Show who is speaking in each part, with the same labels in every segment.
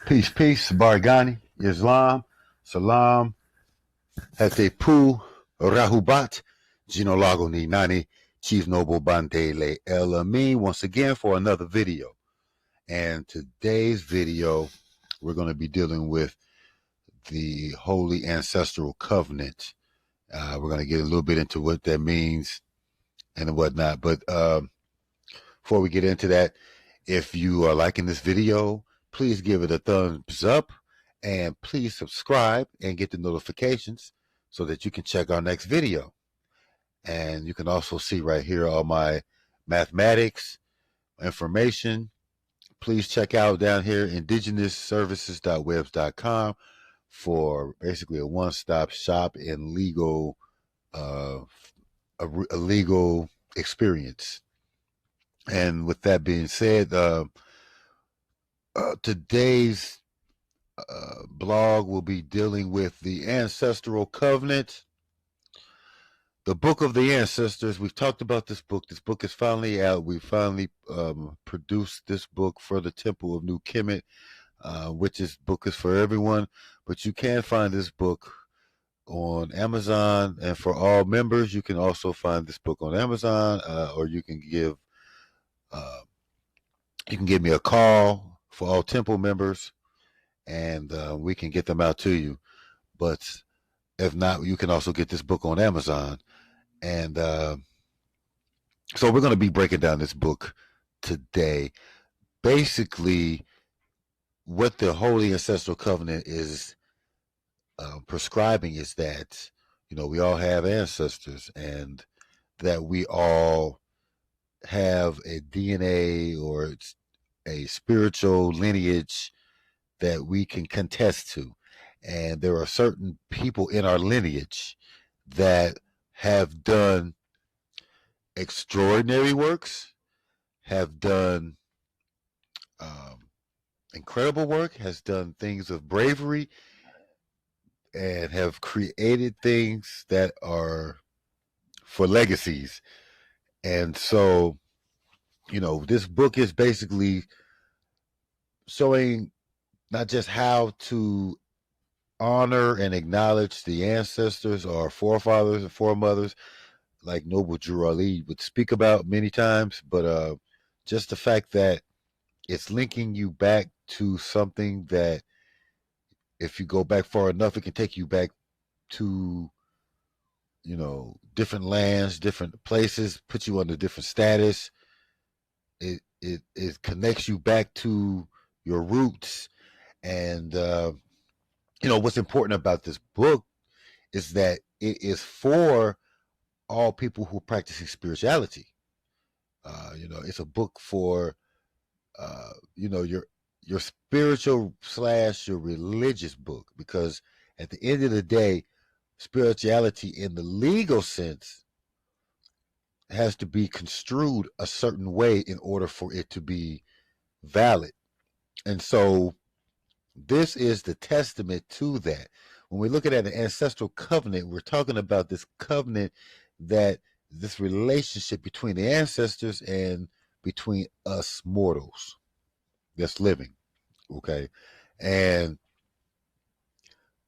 Speaker 1: Peace, peace. Bargani, Islam, Salam, Hetepu, Rahubat, Lago Ni Nani, Chief Noble Bandele El Amin, once again for another video. And today's video, we're going to be dealing with the Holy Ancestral Covenant. We're going to get a little bit into what that means and whatnot. But before we get into that, if you are liking this video, please give it a thumbs up and please subscribe and get the notifications so that you can check our next video. And you can also see right here all my mathematics information. Please check out down here indigenousservices.webs.com for basically a one-stop shop in legal a legal experience. And with that being said, today's blog will be dealing with the Ancestral Covenant, the Book of the Ancestors. We've talked about this book. This book is finally out. We finally produced this book for the Temple of New Kemet, which book is for everyone. But you can find this book on Amazon, and for all members, you can also find this book on Amazon, or you can give me a call for all Temple members, and we can get them out to you. But if not, you can also get this book on Amazon. And so we're going to be breaking down this book today. Basically, what the Holy Ancestral Covenant is prescribing is that, we all have ancestors, and that we all have a DNA or a spiritual lineage that we can contest to. And there are certain people in our lineage that have done extraordinary works, have done incredible work, has done things of bravery, and have created things that are for legacies. And so, this book is basically showing not just how to honor and acknowledge the ancestors or forefathers and foremothers, like Noble Drew Ali would speak about many times, but just the fact that it's linking you back to something that, if you go back far enough, it can take you back to, different lands, different places, put you under different status. It connects you back to your roots. And what's important about this book is that it is for all people who are practicing spirituality. It's a book for your spiritual / your religious book, because at the end of the day, spirituality in the legal sense has to be construed a certain way in order for it to be valid. And so this is the testament to that. When we're looking at an ancestral covenant, we're talking about this covenant, that this relationship between the ancestors and between us mortals that's living. Okay. And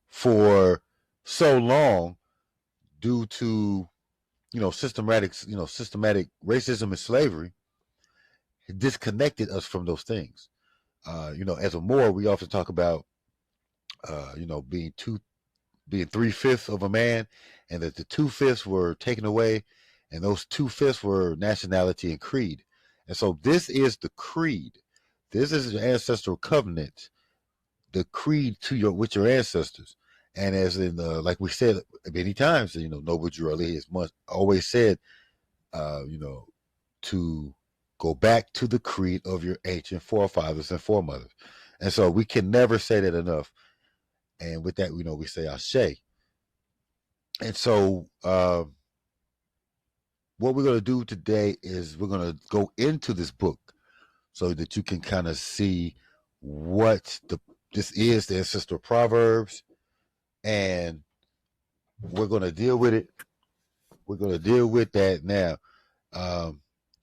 Speaker 1: for so long, due to systematic racism and slavery, it disconnected us from those things. As a Moor, we often talk about being 3/5 of a man, and that the 2/5 were taken away, and those 2/5 were nationality and creed. And so this is the creed. This is the ancestral covenant, the creed with your ancestors. And as in, like we said many times, Noble Drew Ali has always said, to go back to the creed of your ancient forefathers and foremothers. And so we can never say that enough. And with that, we say Ashe. And so what we're going to do today is we're going to go into this book so that you can kind of see what this is, the ancestral Proverbs, and we're going to deal with it. We're going to deal with that now.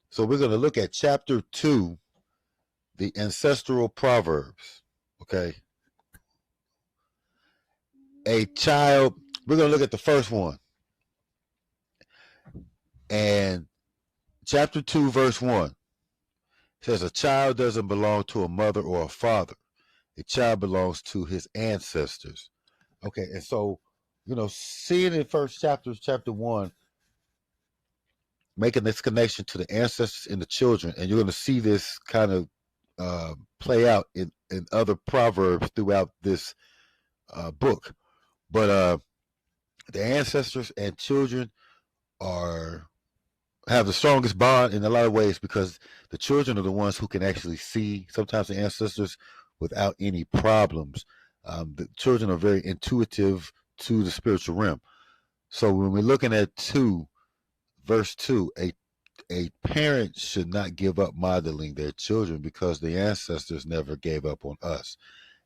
Speaker 1: So we're going to look at chapter 2, the ancestral Proverbs. Okay. a child, we're going to look at the first one. And chapter 2, verse 1 says, a child doesn't belong to a mother or a father. A child belongs to his ancestors. Okay, and so, seeing in first chapter 1, making this connection to the ancestors and the children, and you're going to see this kind of play out in other proverbs throughout this book. But the ancestors and children have the strongest bond in a lot of ways, because the children are the ones who can actually see sometimes the ancestors without any problems. The children are very intuitive to the spiritual realm. So when we're looking at 2, verse 2, a parent should not give up modeling their children, because the ancestors never gave up on us.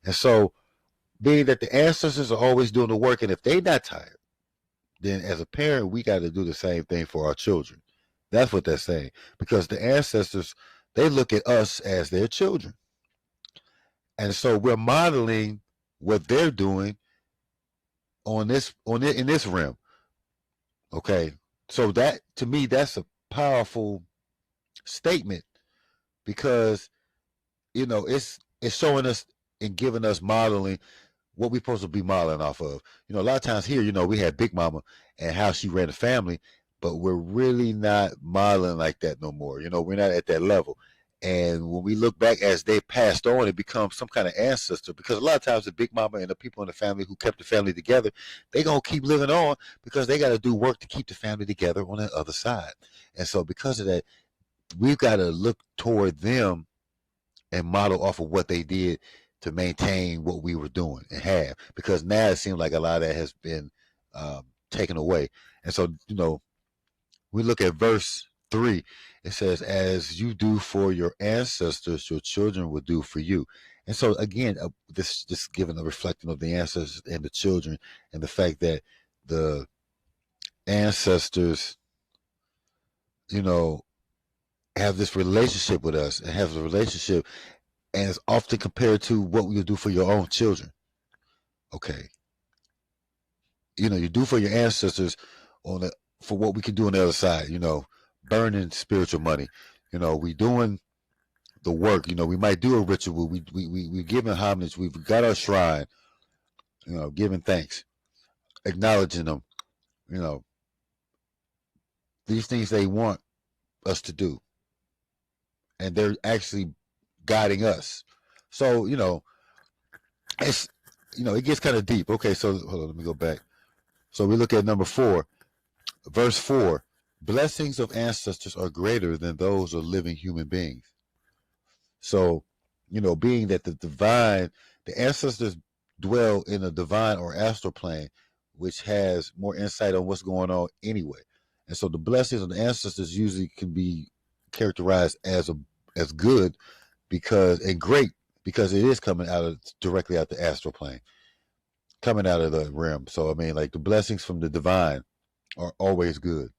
Speaker 1: And so, being that the ancestors are always doing the work, and if they're not tired, then as a parent, we got to do the same thing for our children. That's what they're saying, because the ancestors, they look at us as their children. And so we're modeling what they're doing in this realm. Okay. So that, to me, that's a powerful statement, because it's showing us and giving us modeling what we're supposed to be modeling off of. A lot of times here, we had Big Mama and how she ran the family, but we're really not modeling like that no more. We're not at that level. And when we look back as they passed on, it becomes some kind of ancestor, because a lot of times the Big Mama and the people in the family who kept the family together, they gonna keep living on, because they got to do work to keep the family together on the other side. And so because of that, we've got to look toward them and model off of what they did to maintain what we were doing and have, because now it seems like a lot of that has been taken away. And so, we look at verse 3. It says, as you do for your ancestors, your children will do for you. And so again, this just giving a reflection of the ancestors and the children, and the fact that the ancestors, have this relationship with us, and have a relationship, and it's often compared to what you do for your own children. Okay. You do for your ancestors for what we can do on the other side, burning spiritual money. We doing the work. We might do a ritual. We're giving homage. We've got our shrine, giving thanks, acknowledging them, these things they want us to do. And they're actually guiding us. So, it's, it gets kind of deep. Okay, so hold on, let me go back. So we look at number 4, verse 4. Blessings of ancestors are greater than those of living human beings. So, being that the ancestors dwell in a divine or astral plane, which has more insight on what's going on anyway. And so the blessings of the ancestors usually can be characterized as good, and great, because it is coming directly out the astral plane, coming out of the realm. So I mean, like, the blessings from the divine are always good.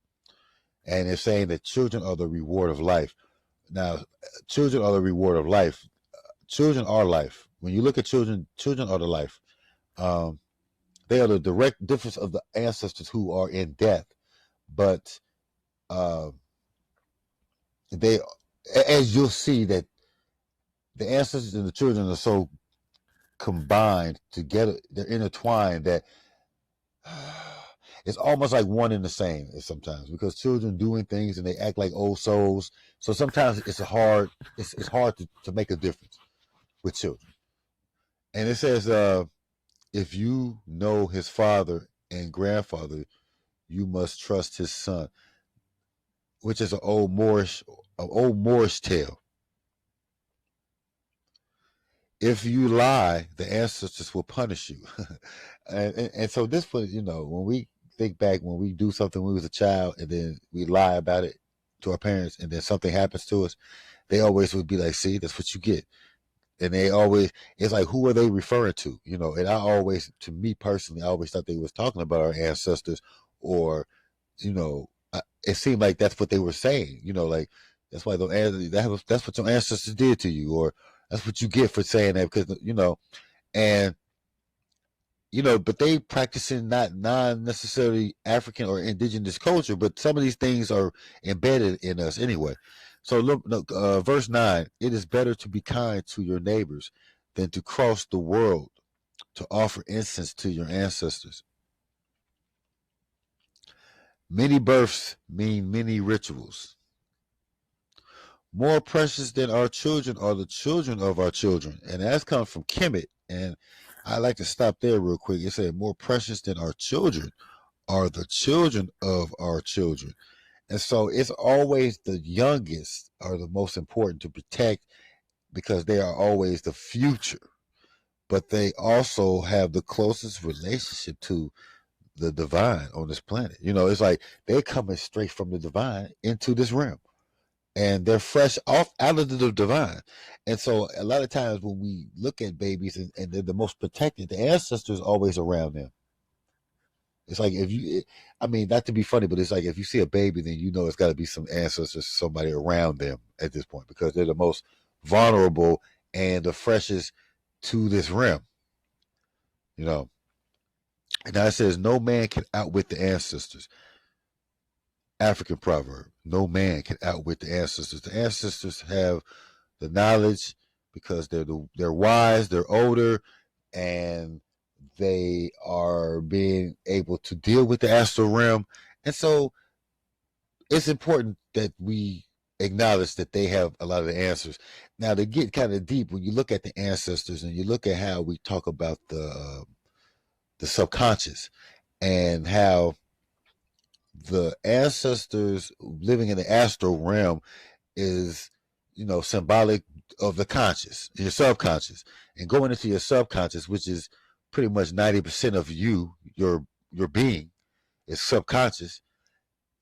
Speaker 1: And it's saying that children are the reward of life. Now, children are the reward of life. Children are life. When you look at children, children are the life. They are the direct difference of the ancestors who are in death. But they, as you'll see, that the ancestors and the children are so combined together, they're intertwined, that it's almost like one and the same sometimes, because children doing things and they act like old souls. So sometimes it's hard to make a difference with children. And it says, if you know his father and grandfather, you must trust his son, which is an old Moorish tale. If you lie, the ancestors will punish you. and so this was, when we think back, when we do something when we was a child, and then we lie about it to our parents, and then something happens to us, they always would be like, see, that's what you get. And it's like, who are they referring to? And to me personally, I always thought they was talking about our ancestors, or, it seemed like that's what they were saying, like, that's why that's what your ancestors did to you, or that's what you get for saying that, because, and but they practicing not non-necessarily African or indigenous culture, but some of these things are embedded in us anyway. So look, verse 9, it is better to be kind to your neighbors than to cross the world to offer incense to your ancestors. Many births mean many rituals. More precious than our children are the children of our children. And that's come from Kemet. And I like to stop there real quick. It said, more precious than our children are the children of our children. And so it's always the youngest are the most important to protect because they are always the future. But they also have the closest relationship to the divine on this planet. It's like they're coming straight from the divine into this realm. And they're fresh off out of the divine. And so a lot of times when we look at babies and they're the most protected, the ancestors always around them. It's like not to be funny, but it's like if you see a baby, then it's got to be some ancestors, somebody around them at this point, because they're the most vulnerable and the freshest to this realm. And now it says, no man can outwit the ancestors. African proverb. No man can outwit the ancestors. The ancestors have the knowledge because they're wise, they're older, and they are being able to deal with the astral realm. And so it's important that we acknowledge that they have a lot of the answers. Now, to get kind of deep, when you look at the ancestors and you look at how we talk about the subconscious and how the ancestors living in the astral realm is, symbolic of the conscious, your subconscious, and going into your subconscious, which is pretty much 90% of you, your being, is subconscious.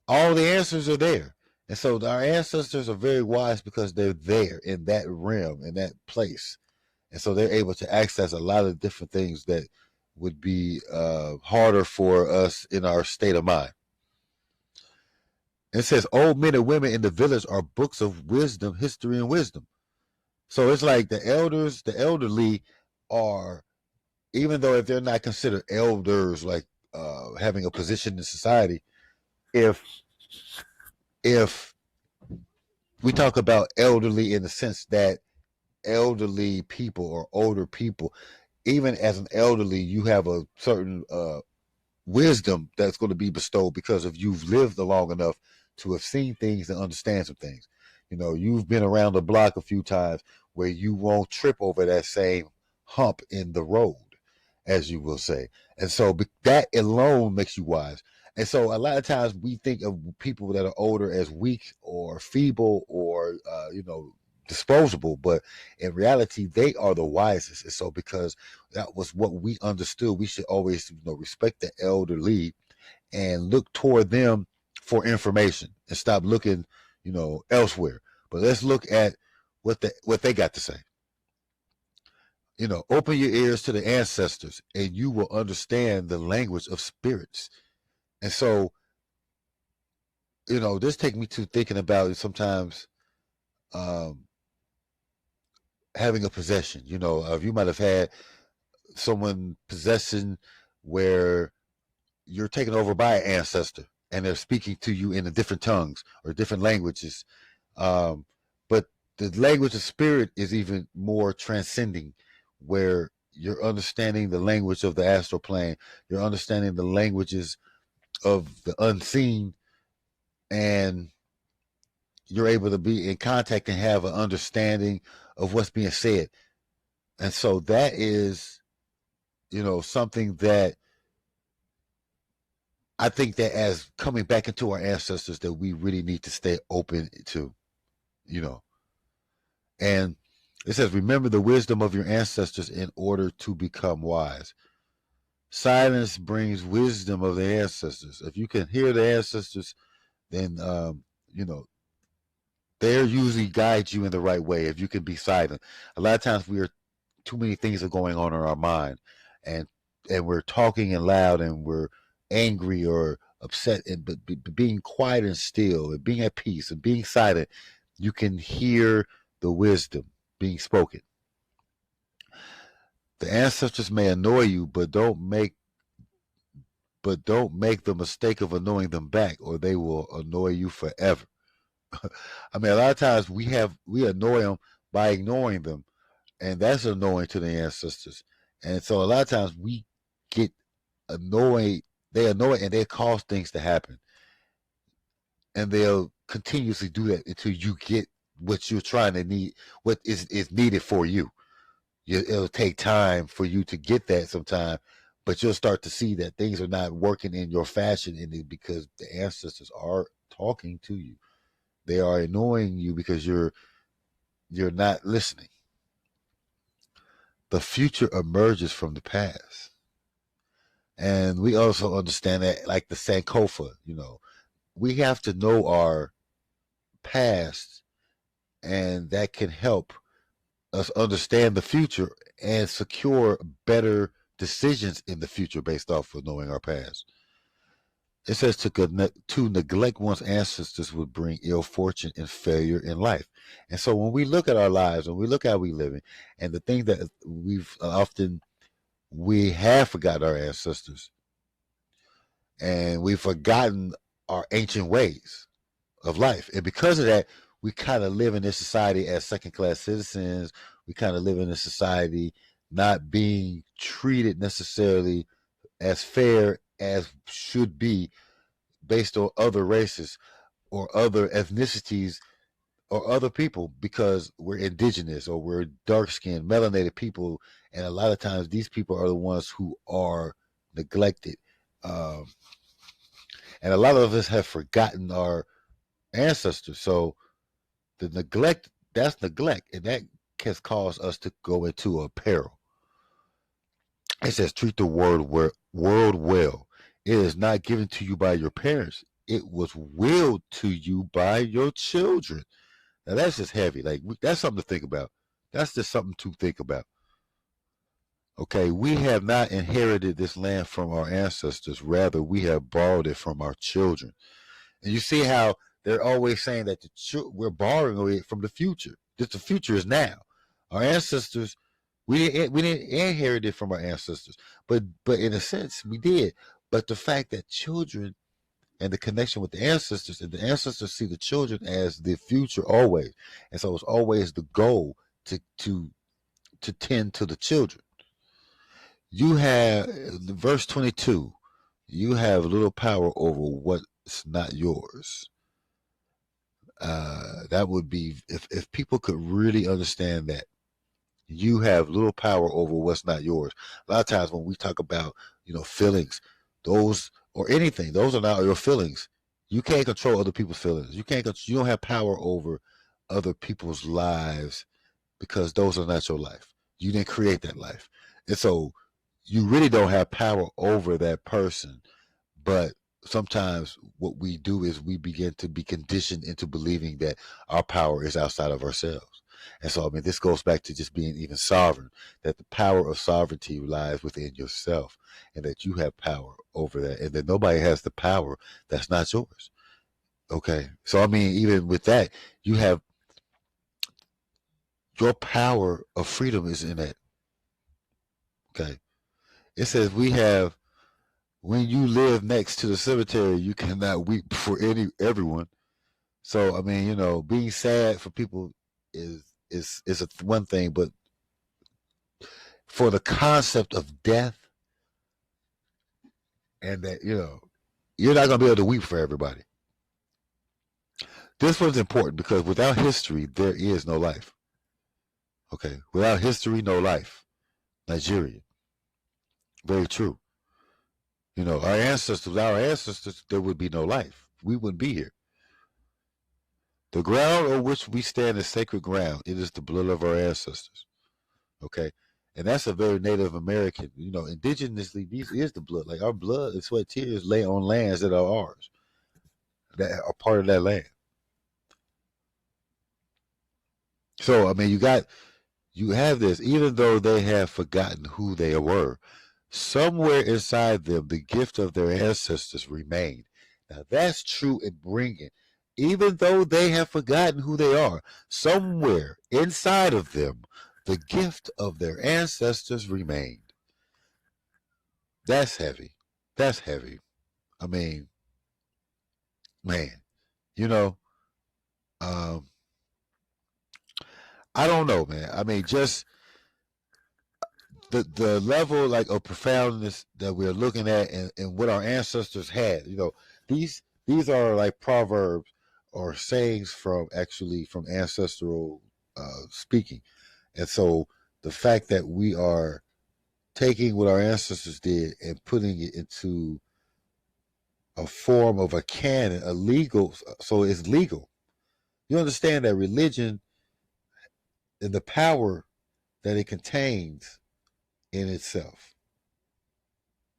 Speaker 1: All the answers are there. And so our ancestors are very wise because they're there in that realm, in that place. And so they're able to access a lot of different things that would be harder for us in our state of mind. It says old men and women in the village are books of wisdom, history, and wisdom. So it's like the elderly are, even though if they're not considered elders, like having a position in society, if we talk about elderly in the sense that elderly people or older people, even as an elderly, you have a certain wisdom that's going to be bestowed because of you've lived long enough to have seen things and understand some things. You've been around the block a few times where you won't trip over that same hump in the road, as you will say. And so that alone makes you wise. And so a lot of times we think of people that are older as weak or feeble or, disposable, but in reality, they are the wisest. And so because that was what we understood, we should always, respect the elderly and look toward them for information and stop looking, elsewhere. But let's look at what they got to say. Open your ears to the ancestors and you will understand the language of spirits. And so, this takes me to thinking about sometimes having a possession. You might have had someone possession where you're taken over by an ancestor and they're speaking to you in different tongues or different languages. But the language of spirit is even more transcending, where you're understanding the language of the astral plane, you're understanding the languages of the unseen, and you're able to be in contact and have an understanding of what's being said. And so that is, something that I think that as coming back into our ancestors that we really need to stay open to, And it says, remember the wisdom of your ancestors in order to become wise. Silence brings wisdom of the ancestors. If you can hear the ancestors, then, they'll usually guide you in the right way if you can be silent. A lot of times too many things are going on in our mind, and we're talking and loud and we're angry or upset, but being quiet and still and being at peace and being silent, you can hear the wisdom being spoken. The ancestors may annoy you, but don't make the mistake of annoying them back, or they will annoy you forever. I mean, a lot of times we annoy them by ignoring them, and that's annoying to the ancestors. And so a lot of times we get annoyed. They annoy and they cause things to happen, and they'll continuously do that until you get what you're trying to need, what is needed for you. It'll take time for you to get that sometime, but you'll start to see that things are not working in your fashion in it because the ancestors are talking to you. They are annoying you because you're not listening. The future emerges from the past. And we also understand that, like the Sankofa, we have to know our past, and that can help us understand the future and secure better decisions in the future based off of knowing our past. It says to neglect one's ancestors would bring ill fortune and failure in life. And so when we look at our lives, when we look at how we live, and the thing that we have forgotten our ancestors, and we've forgotten our ancient ways of life. And because of that, we kind of live in this society as second-class citizens. We kind of live in this society not being treated necessarily as fair as should be based on other races or other ethnicities or other people, because we're indigenous or we're dark-skinned, melanated people. And a lot of times these people are the ones who are neglected. And a lot of us have forgotten our ancestors. So that's neglect, and that has caused us to go into a peril. It says, treat the world well. It is not given to you by your parents. It was willed to you by your children. Now that's just heavy. Like, that's something to think about. That's just something to think about. Okay, we have not inherited this land from our ancestors. Rather, we have borrowed it from our children. And you see how they're always saying that we're borrowing it from the future. The future is now. Our ancestors, we didn't inherit it from our ancestors, but in a sense we did. But the fact that children and the connection with the ancestors, and the ancestors see the children as the future always, and so it's always the goal to tend to the children. You have verse 22. You have little power over what's not yours. That would be if people could really understand that you have little power over what's not yours. A lot of times when we talk about feelings, those or anything, those are not your feelings. You can't control other people's feelings. You don't have power over other people's lives because those are not your life. You didn't create that life, and so you really don't have power over that person. But sometimes what we do is we begin to be conditioned into believing that our power is outside of ourselves. And so, I mean, this goes back to just being even sovereign, that the power of sovereignty lies within yourself, and that you have power over that, and that nobody has the power that's not yours. Okay. So, I mean, even with that, you have your power of freedom is in that. Okay. It says when you live next to the cemetery, you cannot weep for everyone. So I mean, being sad for people is one thing, but for the concept of death, and that you're not gonna be able to weep for everybody. This one's important because without history, there is no life. Okay, without history, no life. Nigeria, very true. Without our ancestors, there would be no life. We wouldn't be here. The ground on which we stand is sacred ground. It is the blood of our ancestors. Okay. And that's a very Native American, indigenously, these is the blood. Like our blood and sweat tears lay on lands that are ours, that are part of that land. So, I mean, you have this, even though they have forgotten who they were, somewhere inside them, the gift of their ancestors remained. Now that's true in bringing, even though they have forgotten who they are, somewhere inside of them, the gift of their ancestors remained. That's heavy. That's heavy. I mean, man, you know, um, I don't know, man. I mean, just the level like of profoundness that we're looking at, and what our ancestors had. These are like proverbs or sayings from ancestral speaking, and so the fact that we are taking what our ancestors did and putting it into a form of a canon, a legal, so it's legal. You understand that religion and the power that it contains in itself.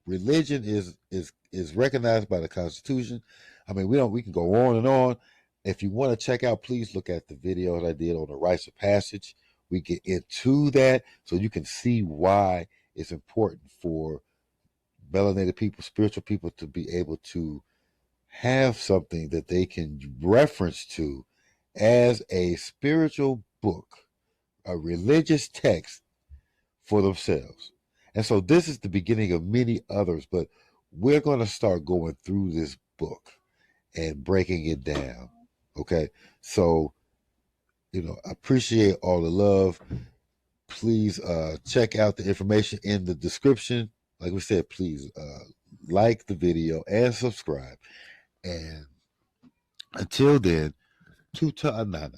Speaker 1: Religion is recognized by the Constitution. I mean, we can go on and on. If you want to check out, please look at the video that I did on the rites of passage. We get into that so you can see why it's important for melanated people, spiritual people, to be able to have something that they can reference to as a spiritual book, a religious text for themselves. And so this is the beginning of many others, but we're going to start going through this book and breaking it down. Okay. So, I appreciate all the love. Please check out the information in the description. Like we said, please like the video and subscribe. And until then, tuta anana.